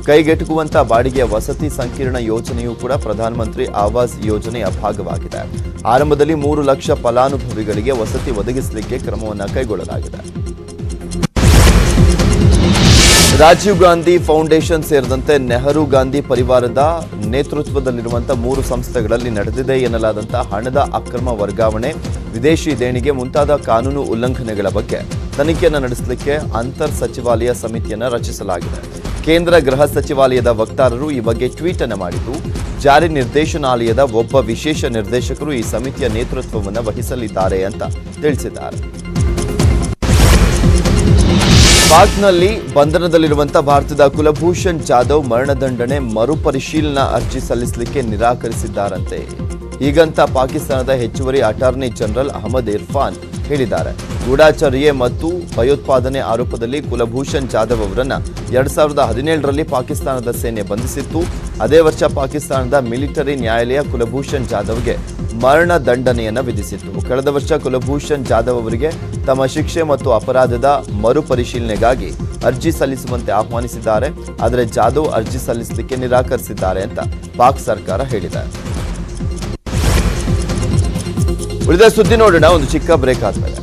ಕೈಗೆಟುಕುವಂತ ಬಾಡಿಗೆಯ ವಸತಿ ಸಂಕೀರ್ಣ ಯೋಜನೆಯೂ ಕೂಡ ಪ್ರಧಾನಮಂತ್ರಿ ಆವಾಸ್ ಯೋಜನೆಯ ಭಾಗವಾಗಿದೆ. ಆರಂಭದಲ್ಲಿ 3 ಲಕ್ಷ ಫಲಾನುಭವಿಗಳಿಗೆ ವಸತಿ ಒದಗಿಸಲಿಕ್ಕೆ ಕ್ರಮವನ್ನು ಕೈಗೊಳ್ಳಲಾಗಿದೆ. ರಾಜೀವ್ ಗಾಂಧಿ ಫೌಂಡೇಶನ್ ಸೇರಿದಂತೆ ನೆಹರು ಗಾಂಧಿ ಪರಿವಾರದ ನೇತೃತ್ವದಲ್ಲಿರುವಂತಹ 3 ಸಂಸ್ಥೆಗಳಲ್ಲಿ ನಡೆದಿದೆ ಎನ್ನಲಾದಂತಹ ಹಣದ ಅಕ್ರಮ ವರ್ಗಾವಣೆ, ವಿದೇಶಿ ದೇಣಿಗೆ ಮುಂತಾದ ಕಾನೂನು ಉಲ್ಲಂಘನೆಗಳ ಬಗ್ಗೆ ತನಿಖೆಯನ್ನು ನಡೆಸಲಿಕ್ಕೆ ಅಂತರ್ ಸಚಿವಾಲಯ ಸಮಿತಿಯನ್ನು ರಚಿಸಲಾಗಿದೆ. ಕೇಂದ್ರ ಗೃಹ ಸಚಿವಾಲಯದ ವಕ್ತಾರರು ಈ ಬಗ್ಗೆ ಟ್ವೀಟ್ ಅನ್ನು ಮಾಡಿದ್ದು, ಜಾರಿ ನಿರ್ದೇಶನಾಲಯದ ಒಬ್ಬ ವಿಶೇಷ ನಿರ್ದೇಶಕರು ಈ ಸಮಿತಿಯ ನೇತೃತ್ವವನ್ನು ವಹಿಸಲಿದ್ದಾರೆ ಅಂತ ತಿಳಿಸಿದ್ದಾರೆ. ಪಾಕ್ನಲ್ಲಿ ಬಂಧನದಲ್ಲಿರುವಂತಹ ಭಾರತದ ಕುಲಭೂಷಣ್ ಜಾಧವ್ ಮರಣದಂಡನೆ ಮರುಪರಿಶೀಲನಾ ಅರ್ಜಿ ಸಲ್ಲಿಸಲಿಕ್ಕೆ ನಿರಾಕರಿಸಿದ್ದಾರಂತೆ. ಹೀಗಂತ ಪಾಕಿಸ್ತಾನದ ಹೆಚ್ಚುವರಿ ಅಟಾರ್ನಿ ಜನರಲ್ ಅಹಮದ್ ಇರ್ಫಾನ್ ಹೇಳಿದ್ದಾರೆ. ಗೂಢಾಚರ್ಯೆ ಮತ್ತು ಭಯೋತ್ಪಾದನೆ ಆರೋಪದಲ್ಲಿ ಕುಲಭೂಷಣ್ ಜಾಧವ್ ಅವರನ್ನ 2017ರಲ್ಲಿ ಪಾಕಿಸ್ತಾನದ ಸೇನೆ ಬಂಧಿಸಿತ್ತು. ಅದೇ ವರ್ಷ ಪಾಕಿಸ್ತಾನದ ಮಿಲಿಟರಿ ನ್ಯಾಯಾಲಯ ಕುಲಭೂಷಣ್ ಜಾಧವ್ಗೆ ಮರಣ ದಂಡನೆಯನ್ನು ವಿಧಿಸಿತ್ತು. ಕಳೆದ ವರ್ಷ ಕುಲಭೂಷಣ್ ಜಾಧವ್ ಅವರಿಗೆ ತಮ್ಮ ಶಿಕ್ಷೆ ಮತ್ತು ಅಪರಾಧದ ಮರುಪರಿಶೀಲನೆಗಾಗಿ ಅರ್ಜಿ ಸಲ್ಲಿಸುವಂತೆ ಆಹ್ವಾನಿಸಿದ್ದಾರೆ. ಆದರೆ ಜಾಧವ್ ಅರ್ಜಿ ಸಲ್ಲಿಸಲಿಕ್ಕೆ ನಿರಾಕರಿಸಿದ್ದಾರೆ ಅಂತ ಪಾಕ್ ಸರ್ಕಾರ ಹೇಳಿದೆ. ಉಳಿದ ಸುದ್ದಿ ನೋಡೋಣ, ಒಂದು ಚಿಕ್ಕ ಬ್ರೇಕ್ ಆದ್ಮೇಲೆ.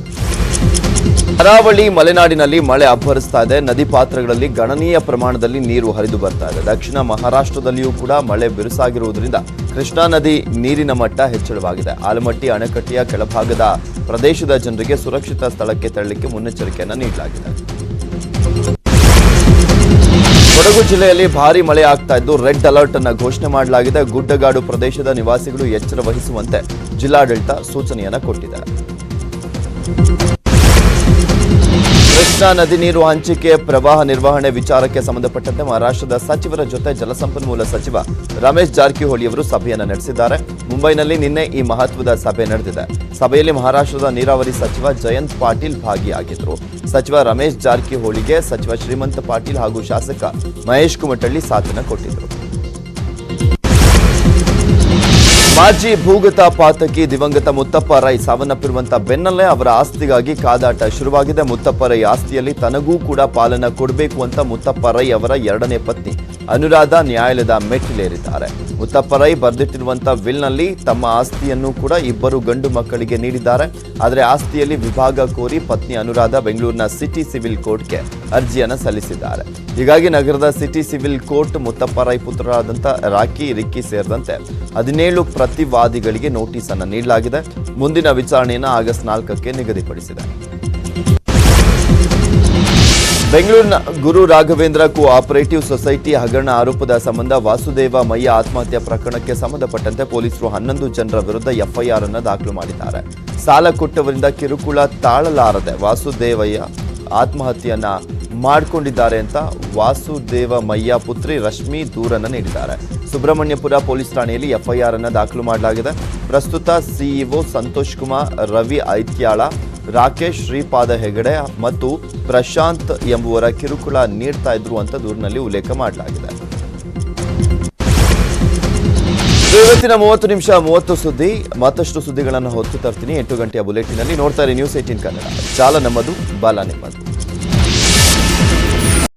ಕರಾವಳಿ ಮಲೆನಾಡಿನಲ್ಲಿ ಮಳೆ ಅಬ್ಬರಿಸ್ತಾ ಇದೆ. ನದಿ ಪಾತ್ರಗಳಲ್ಲಿ ಗಣನೀಯ ಪ್ರಮಾಣದಲ್ಲಿ ನೀರು ಹರಿದು ಬರ್ತಾ ಇದೆ. ದಕ್ಷಿಣ ಮಹಾರಾಷ್ಟ್ರದಲ್ಲಿಯೂ ಕೂಡ ಮಳೆ ಬಿರುಸಾಗಿರುವುದರಿಂದ ಕೃಷ್ಣಾ ನದಿ ನೀರಿನ ಮಟ್ಟ ಹೆಚ್ಚಳವಾಗಿದೆ. ಆಲಮಟ್ಟಿ ಅಣೆಕಟ್ಟೆಯ ಕೆಳಭಾಗದ ಪ್ರದೇಶದ ಜನರಿಗೆ ಸುರಕ್ಷಿತ ಸ್ಥಳಕ್ಕೆ ತೆರಳಲಿಕ್ಕೆ ಮುನ್ನೆಚ್ಚರಿಕೆಯನ್ನು ನೀಡಲಾಗಿದೆ. ಕೊಡಗು ಜಿಲ್ಲೆಯಲ್ಲಿ ಭಾರೀ ಮಳೆ ಆಗ್ತಾ ಇದ್ದು ರೆಡ್ ಅಲರ್ಟ್ ಅನ್ನು ಘೋಷಣೆ ಮಾಡಲಾಗಿದೆ. ಗುಡ್ಡಗಾಡು ಪ್ರದೇಶದ ನಿವಾಸಿಗಳು ಎಚ್ಚರ ವಹಿಸುವಂತೆ ಜಿಲ್ಲಾಡಳಿತ ಸೂಚನೆಯನ್ನು ಕೊಟ್ಟಿದೆ. ಕೃಷ್ಣಾ ನದಿ ನೀರು ಹಂಚಿಕೆ ಪ್ರವಾಹ ನಿರ್ವಹಣೆ ವಿಚಾರಕ್ಕೆ ಸಂಬಂಧಪಟ್ಟಂತೆ ಮಹಾರಾಷ್ಟ್ರದ ಸಚಿವರ ಜೊತೆ ಜಲಸಂಪನ್ಮೂಲ ಸಚಿವ ರಮೇಶ್ ಜಾರಕಿಹೊಳಿ ಅವರು ಸಭೆಯನ್ನು ನಡೆಸಿದ್ದಾರೆ. ಮುಂಬೈನಲ್ಲಿ ನಿನ್ನೆ ಈ ಮಹತ್ವದ ಸಭೆ ನಡೆದಿದೆ. ಸಭೆಯಲ್ಲಿ ಮಹಾರಾಷ್ಟ್ರದ ನೀರಾವರಿ ಸಚಿವ ಜಯಂತ್ ಪಾಟೀಲ್ ಭಾಗಿಯಾಗಿದ್ದರು. ಸಚಿವ ರಮೇಶ್ ಜಾರಕಿಹೊಳಿಗೆ ಸಚಿವ ಶ್ರೀಮಂತ ಪಾಟೀಲ್ ಹಾಗೂ ಶಾಸಕ ಮಹೇಶ್ ಕುಮಟಳ್ಳಿ ಸಾಥನ್ನು ಕೊಟ್ಟಿದ್ದರು. ಮಾಜಿ ಭೂಗತ ಪಾತಕಿ ದಿವಂಗತ ಮುತ್ತಪ್ಪ ರೈ ಸಾವನ್ನಪ್ಪಿರುವಂತಹ ಬೆನ್ನಲ್ಲೇ ಅವರ ಆಸ್ತಿಗಾಗಿ ಕಾದಾಟ ಶುರುವಾಗಿದೆ. ಮುತ್ತಪ್ಪ ರೈ ಆಸ್ತಿಯಲ್ಲಿ ತನಗೂ ಕೂಡ ಪಾಲನ ಕೊಡಬೇಕು ಅಂತ ಮುತ್ತಪ್ಪ ರೈ ಅವರ ಎರಡನೇ ಪತ್ನಿ ಅನುರಾಧ ನ್ಯಾಯಾಲಯದ ಮೆಟ್ಟಿಲೇರಿದ್ದಾರೆ. ಮುತ್ತಪ್ಪ ರೈ ಬರೆದಿಟ್ಟಿರುವಂತಹ ವಿಲ್ನಲ್ಲಿ ತಮ್ಮ ಆಸ್ತಿಯನ್ನು ಕೂಡ ಇಬ್ಬರು ಗಂಡು ಮಕ್ಕಳಿಗೆ ನೀಡಿದ್ದಾರೆ. ಆದರೆ ಆಸ್ತಿಯಲ್ಲಿ ವಿಭಾಗ ಕೋರಿ ಪತ್ನಿ ಅನುರಾಧ ಬೆಂಗಳೂರಿನ ಸಿಟಿ ಸಿವಿಲ್ ಕೋರ್ಟ್ಗೆ ಅರ್ಜಿಯನ್ನು ಸಲ್ಲಿಸಿದ್ದಾರೆ. ಹೀಗಾಗಿ ನಗರದ city civil court Muthappa Rai ಪುತ್ರರಾದಂಥ ರಾಕಿ ರಿಕ್ಕಿ ಸೇರಿದಂತೆ 17 ಪ್ರತಿವಾದಿಗಳಿಗೆ ನೋಟಿಸ್ ಅನ್ನು ನೀಡಲಾಗಿದೆ. ಮುಂದಿನ ವಿಚಾರಣೆಯನ್ನು ಆಗಸ್ಟ್ 4ಕ್ಕೆ ನಿಗದಿಪಡಿಸಿದೆ. ಬೆಂಗಳೂರಿನ ಗುರು ರಾಘವೇಂದ್ರ ಕೋಆಪರೇಟಿವ್ ಸೊಸೈಟಿ ಹಗರಣ ಆರೋಪದ ಸಂಬಂಧ ವಾಸುದೇವ ಮಯ್ಯ ಆತ್ಮಹತ್ಯೆ ಪ್ರಕರಣಕ್ಕೆ ಸಂಬಂಧಪಟ್ಟಂತೆ ಪೊಲೀಸರು 11 ಜನರ ವಿರುದ್ಧ ಎಫ್ಐಆರ್ ಅನ್ನು ದಾಖಲು ಮಾಡಿದ್ದಾರೆ. ಸಾಲ ಕೊಟ್ಟವರಿಂದ ಕಿರುಕುಳ ತಾಳಲಾರದೆ ವಾಸುದೇವಯ್ಯ ಆತ್ಮಹತ್ಯೆಯನ್ನ ಮಾಡಿಕೊಂಡಿದ್ದಾರೆ ಅಂತ ವಾಸುದೇವ ಮಯ್ಯ ಪುತ್ರಿ ರಶ್ಮಿ ದೂರನ್ನು ನೀಡಿದ್ದಾರೆ. ಸುಬ್ರಹ್ಮಣ್ಯಪುರ ಪೊಲೀಸ್ ಠಾಣೆಯಲ್ಲಿ ಎಫ್ಐಆರ್ ಅನ್ನು ದಾಖಲು ಮಾಡಲಾಗಿದೆ. ಪ್ರಸ್ತುತ ಸಿಇಒ ಸಂತೋಷ್ ಕುಮಾರ್, ರವಿ ಐತ್ಯಾಳ, ರಾಕೇಶ್ ಶ್ರೀಪಾದ ಹೆಗಡೆ ಮತ್ತು ಪ್ರಶಾಂತ್ ಎಂಬುವರ ಕಿರುಕುಳ ನೀಡ್ತಾ ಇದ್ರು ಅಂತ ದೂರಿನಲ್ಲಿ ಉಲ್ಲೇಖ ಮಾಡಲಾಗಿದೆ. ಇವತ್ತಿನ 30 ನಿಮಿಷ 30 ಸುದ್ದಿ. ಮತ್ತಷ್ಟು ಸುದ್ದಿಗಳನ್ನು ಹೊತ್ತು ತರ್ತೀನಿ 8 ಗಂಟೆಯ ಬುಲೆಟಿನಲ್ಲಿ. ನೋಡ್ತಾ ಇರಿ ನ್ಯೂಸ್ 18 ಕನ್ನಡ. ಚಾಲ ನಮ್ಮದು, ಬಾಲ ನಿಮ್ಮದು.